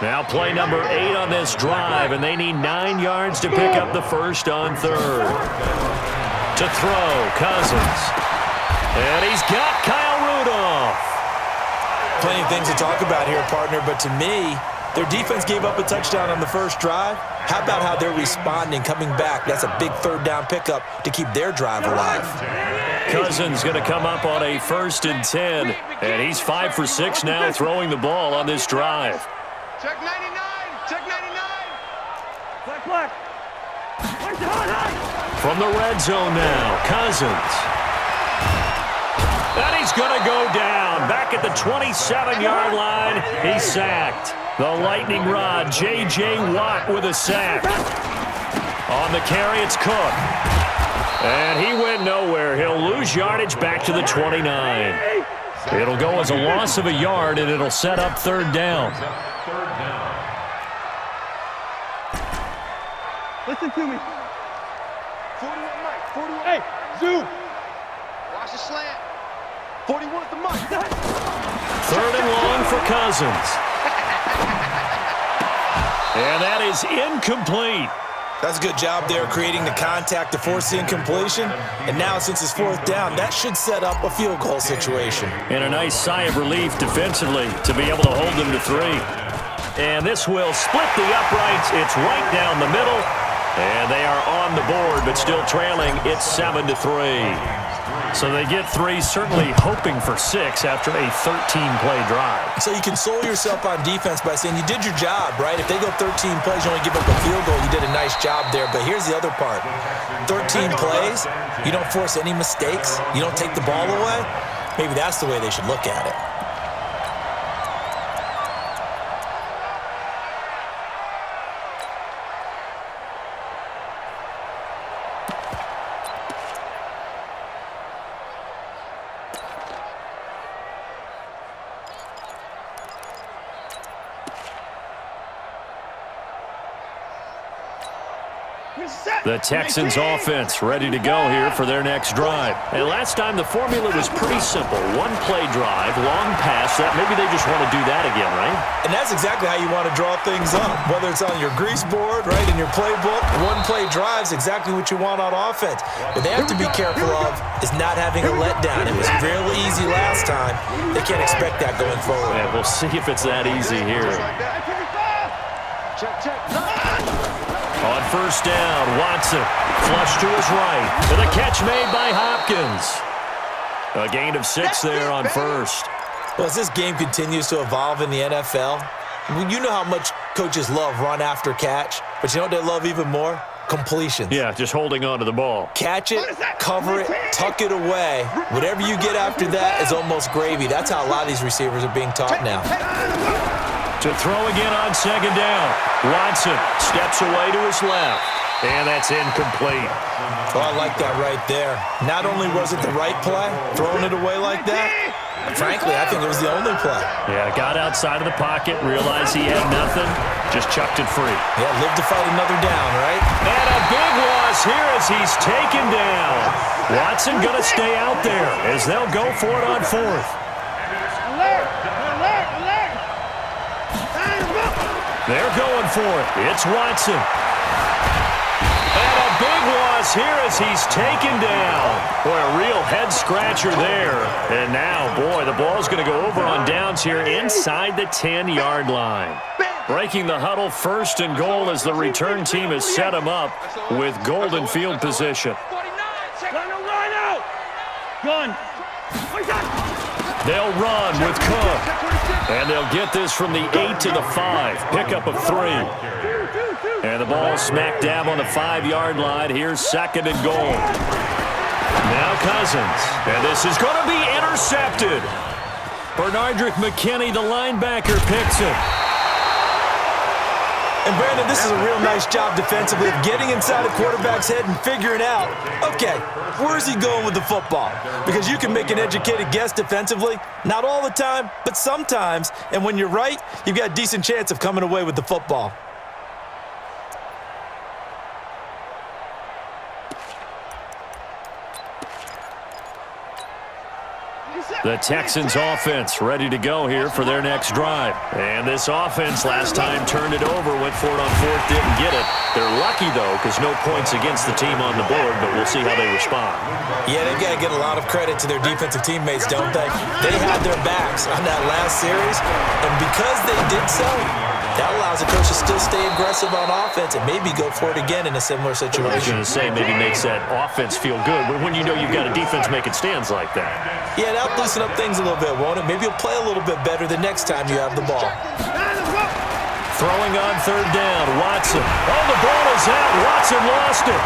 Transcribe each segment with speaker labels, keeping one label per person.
Speaker 1: Now play number 8 on this drive, and they need 9 yards to pick up the first on third. To throw, Cousins. And he's got Kyle Rudolph.
Speaker 2: Plenty of things to talk about here, partner, but to me, their defense gave up a touchdown on the first drive. How about how they're responding, coming back? That's a big third down pickup to keep their drive alive.
Speaker 1: Cousins going to come up on a 1st and 10, and he's 5 for 6 now throwing the ball on this drive.
Speaker 3: Check 99, check 99.
Speaker 4: Black.
Speaker 1: From the red zone now, Cousins. And he's going to go down. Back at the 27-yard line, he's sacked. The lightning rod, J.J. Watt with a sack. On the carry, it's Cook. And he went nowhere. He'll lose yardage back to the 29. It'll go as a loss of a yard, and it'll set up third down.
Speaker 4: Listen to me.
Speaker 3: 41 Mike, 41.
Speaker 4: Hey, Zoo.
Speaker 3: Watch the slant. 41's the Mike.
Speaker 1: Third and long for Cousins. And that is incomplete.
Speaker 2: That's a good job there creating the contact to force the incompletion. And now, since it's 4th down, that should set up a field goal situation.
Speaker 1: And a nice sigh of relief defensively to be able to hold them to 3. And this will split the uprights. It's right down the middle. And they are on the board, but still trailing. It's 7-3. So they get 3, certainly hoping for 6 after a 13-play drive.
Speaker 2: So you console yourself on defense by saying you did your job, right? If they go 13 plays, you only give up a field goal, you did a nice job there. But here's the other part. 13 plays, you don't force any mistakes, you don't take the ball away. Maybe that's the way they should look at it.
Speaker 1: The Texans offense ready to go here for their next drive. And last time the formula was pretty simple. 1-play drive, long pass. That maybe they just want to do that again, right?
Speaker 2: And that's exactly how you want to draw things up. Whether it's on your grease board, right, in your playbook, 1-play drive is exactly what you want on offense. What they have to be careful of is not having a letdown. It was really easy last time. They can't expect that going forward.
Speaker 1: Yeah, we'll see if it's that easy here.
Speaker 3: Check.
Speaker 1: On 1st down, Watson, flush to his right, with a catch made by Hopkins. A gain of 6 there on 1st.
Speaker 2: Well, as this game continues to evolve in the NFL, you know how much coaches love run after catch, but you know what they love even more? Completions.
Speaker 1: Yeah, just holding on to the ball.
Speaker 2: Catch it, cover it, tuck it away. Whatever you get after that is almost gravy. That's how a lot of these receivers are being taught now.
Speaker 1: To throw again on 2nd down. Watson steps away to his left. And that's incomplete.
Speaker 2: Oh, I like that right there. Not only was it the right play, throwing it away like that, frankly, I think it was the only play.
Speaker 1: Yeah, got outside of the pocket, realized he had nothing, just chucked it free.
Speaker 2: Yeah, live to fight another down, right?
Speaker 1: And a big loss here as he's taken down. Watson going to stay out there as they'll go for it on 4th. They're going for it. It's Watson. And a big loss here as he's taken down. Boy, a real head-scratcher there. And now, boy, the ball's going to go over on downs here inside the 10-yard line. Breaking the huddle, 1st and goal as the return team has set him up with golden field position. They'll run with Cook. And they'll get this from the 8 to the 5. Pickup of 3. And the ball smack dab on the 5-yard line. Here's 2nd and goal. Now Cousins. And this is going to be intercepted. Bernardrick McKinney, the linebacker, picks it.
Speaker 2: And, Brandon, this is a real nice job defensively of getting inside a quarterback's head and figuring out, okay, where's he going with the football? Because you can make an educated guess defensively, not all the time, but sometimes. And when you're right, you've got a decent chance of coming away with the football.
Speaker 1: The Texans offense ready to go here for their next drive. And this offense last time turned it over, went for it on fourth, didn't get it. They're lucky, though, because no points against the team on the board, but we'll see how they respond.
Speaker 2: Yeah, they've got to get a lot of credit to their defensive teammates, don't they? They had their backs on that last series, and because they did so, that allows the coach to still stay aggressive on offense and maybe go for it again in a similar situation.
Speaker 1: I was going to say, maybe makes that offense feel good, but when you know you've got a defense making stands like that.
Speaker 2: Yeah, that'll loosen up things a little bit, won't it? Maybe you'll play a little bit better the next time you have the ball.
Speaker 1: Throwing on third down, Watson. Oh, the ball is out. Watson lost it.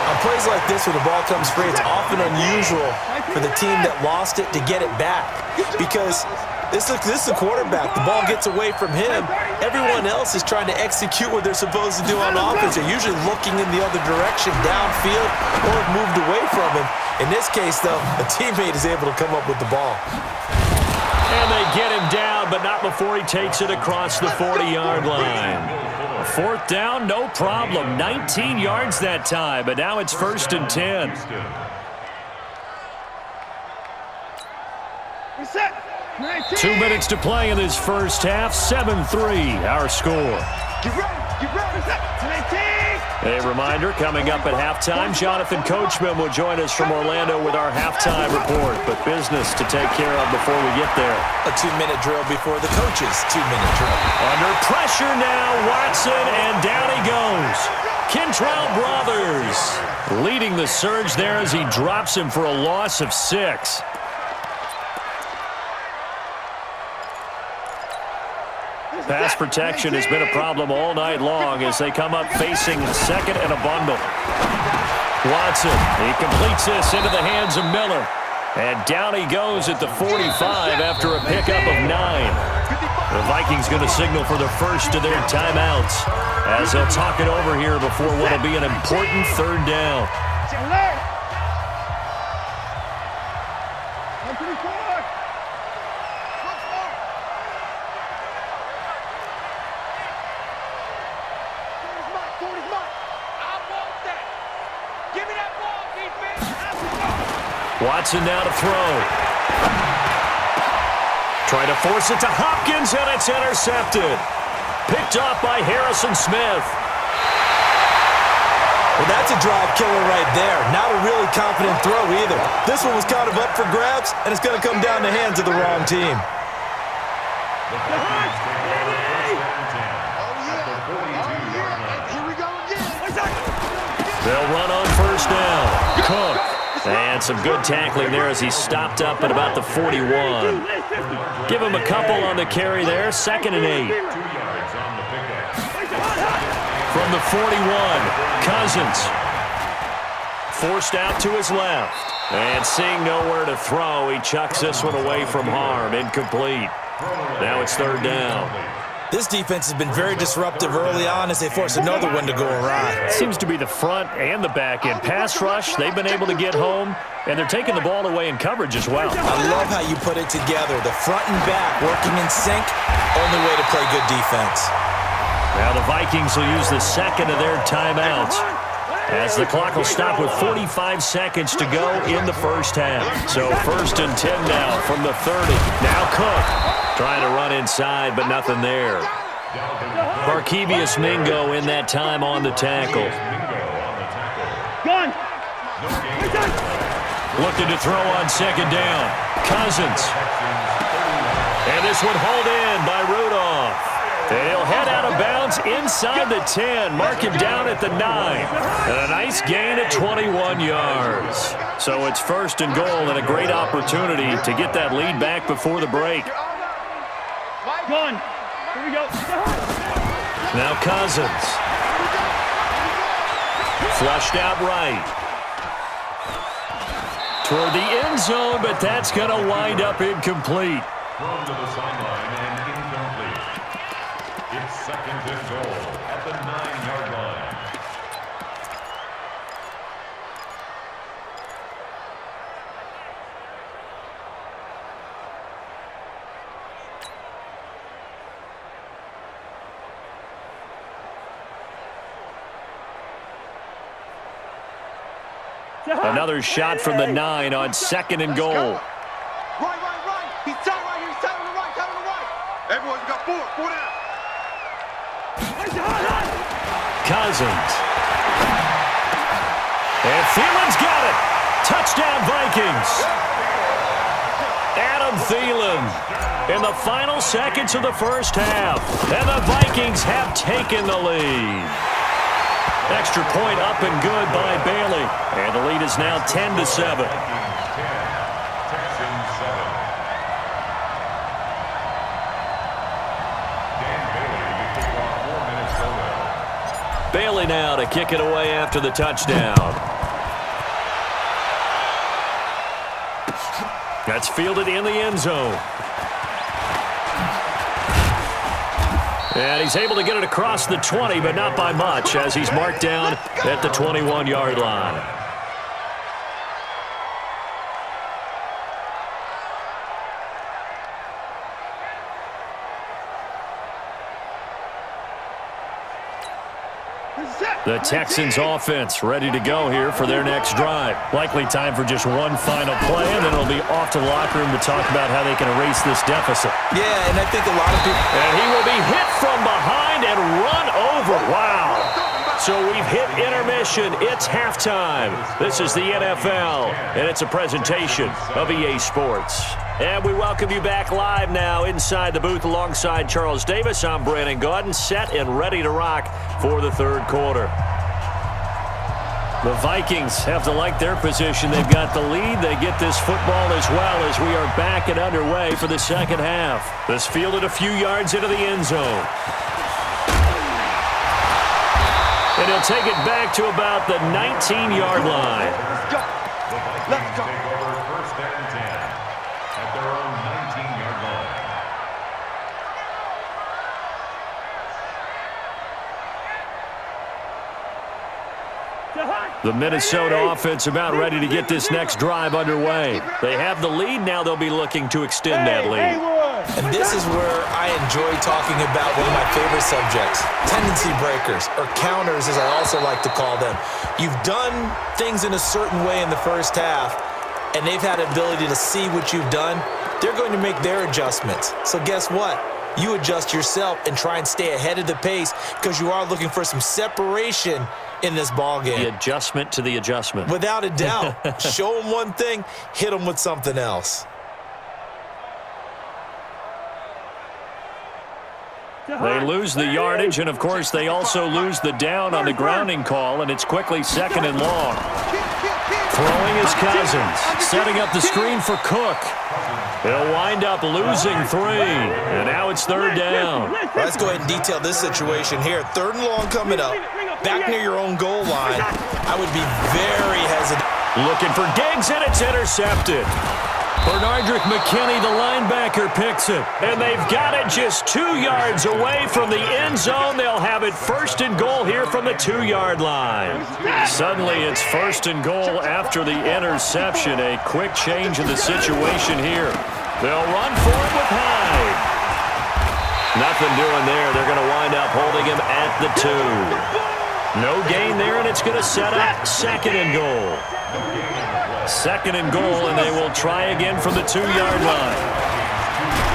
Speaker 2: On plays like this where the ball comes free, it's often unusual for the team that lost it to get it back because this is the quarterback. The ball gets away from him. Everyone else is trying to execute what they're supposed to do on offense. They're usually looking in the other direction, downfield, or have moved away from him. In this case, though, a teammate is able to come up with the ball.
Speaker 1: And they get him down, but not before he takes it across the 40-yard line. Fourth down, no problem. 19 yards that time, but now it's 1st and 10.
Speaker 4: Reset.
Speaker 1: 2 minutes to play in this first half. 7-3, our score.
Speaker 4: Get ready. Get ready.
Speaker 1: A reminder, coming up at halftime, Jonathan Coachman will join us from Orlando with our halftime report. But business to take care of before we get there.
Speaker 2: A 2-minute drill before the coach's 2-minute drill.
Speaker 1: Under pressure now, Watson, and down he goes. Kentrell Brothers leading the surge there as he drops him for a loss of 6. Pass protection has been a problem all night long as they come up facing second and a bundle. Watson, he completes this into the hands of Miller. And down he goes at the 45 after a pickup of 9. The Vikings going to signal for the first of their timeouts as they'll talk it over here before what will be an important third down. Watson now to throw. Trying to force it to Hopkins, and it's intercepted. Picked off by Harrison Smith.
Speaker 2: Well, that's a drive killer right there. Not a really confident throw either. This one was kind of up for grabs, and it's going to come down the hands of the wrong team.
Speaker 1: They'll run on first down. Cook. And some good tackling there as he stopped up at about the 41. Give him a couple on the carry there. 2nd and 8. From the 41, Cousins. Forced out to his left. And seeing nowhere to throw, he chucks this one away from harm. Incomplete. Now it's 3rd down.
Speaker 2: This defense has been very disruptive early on as they force another one to go awry.
Speaker 1: Seems to be the front and the back end. Pass rush, they've been able to get home, and they're taking the ball away in coverage as well.
Speaker 2: I love how you put it together. The front and back working in sync, only way to play good defense.
Speaker 1: Now the Vikings will use the second of their timeouts as the clock will stop with 45 seconds to go in the first half. So 1st and 10 now from the 30. Now Cook. Trying to run inside, but nothing there. Barkevius Mingo in that time on the tackle.
Speaker 4: Gone.
Speaker 1: Looking to throw on 2nd down. Cousins. And this one hauled in by Rudolph. And he'll head out of bounds inside the 10. Mark him down at the 9. And a nice gain at 21 yards. So it's 1st and goal and a great opportunity to get that lead back before the break.
Speaker 4: Gone. Here we go.
Speaker 1: Now Cousins. Flushed out right. Toward the end zone, but that's going to wind up incomplete.
Speaker 5: Thrown to the sideline and incomplete. It's 2nd and goal at the 9-yard line.
Speaker 1: Another shot from the 9 on 2nd and goal.
Speaker 3: Right. He's tight right here. He's tight on the right. Tight on the right. Everyone's got 4 down.
Speaker 1: Cousins. And Thielen's got it. Touchdown, Vikings. Adam Thielen in the final seconds of the first half. And the Vikings have taken the lead. Extra point up and good by Bailey. And the lead is now 10-7. Bailey now to kick it away after the touchdown. That's fielded in the end zone. And he's able to get it across the 20, but not by much, as he's marked down at the 21-yard line. The Texans offense ready to go here for their next drive. Likely time for just one final play, and then it'll be off to the locker room to talk about how they can erase this deficit.
Speaker 2: Yeah, and I think a lot of people...
Speaker 1: And he will be hit from behind and run over. Wow. So we've hit intermission. It's halftime. This is the NFL, and it's a presentation of EA Sports. And we welcome you back live now inside the booth alongside Charles Davis. I'm Brandon Gaudin, set and ready to rock for the third quarter. The Vikings have to like their position. They've got the lead. They get this football as well as we are back and underway for the second half. This fielded a few yards into the end zone. And he'll take it back to about the 19-yard line.
Speaker 3: Let's go. Let's go.
Speaker 5: First and 10 at their own 19-yard line.
Speaker 1: The Minnesota offense about ready to get this next drive underway. They have the lead. Now they'll be looking to extend that lead.
Speaker 2: And this is where I enjoy talking about one of my favorite subjects, tendency breakers, or counters as I also like to call them. You've done things in a certain way in the first half, and they've had the ability to see what you've done. They're going to make their adjustments. So guess what? You adjust yourself and try and stay ahead of the pace because you are looking for some separation in this ballgame.
Speaker 1: The adjustment to the adjustment.
Speaker 2: Without a doubt. Show them one thing, hit them with something else.
Speaker 1: They lose the yardage, and, of course, they also lose the down on the grounding call, and it's quickly 2nd and long. Throwing is Cousins, setting up the screen for Cook. He'll wind up losing 3, and now it's 3rd down.
Speaker 2: Let's go ahead and detail this situation here. 3rd and long coming up, back near your own goal line. I would be very hesitant.
Speaker 1: Looking for Diggs, and it's intercepted. Bernardrick McKinney, the linebacker, picks it. And they've got it just 2 yards away from the end zone. They'll have it 1st and goal here from the 2-yard line. Suddenly it's 1st and goal after the interception. A quick change in the situation here. They'll run for it with Hyde. Nothing doing there. They're going to wind up holding him at the 2. No gain there, and it's going to set up 2nd and goal. 2nd and goal, and they will try again from the 2-yard line.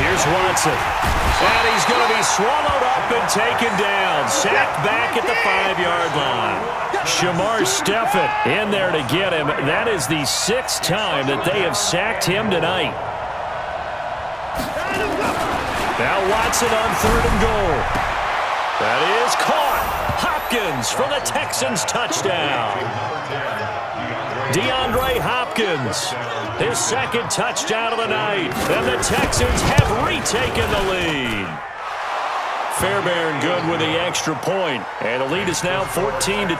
Speaker 1: Here's Watson. And he's going to be swallowed up and taken down. Sacked back at the 5-yard line. Shamar Stephen in there to get him. That is the 6th time that they have sacked him tonight. Now Watson on 3rd and goal. That is caught. Hopkins for the Texans touchdown. DeAndre Hopkins, his 2nd touchdown of the night, and the Texans have retaken the lead. Fairbairn good with the extra point, and the lead is now 14-10.
Speaker 5: 14,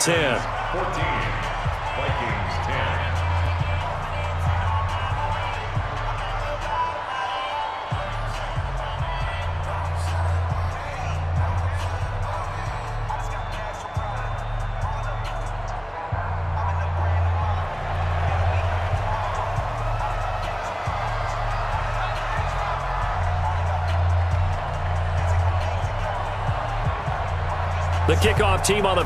Speaker 5: Vikings 10.
Speaker 1: The kickoff team on the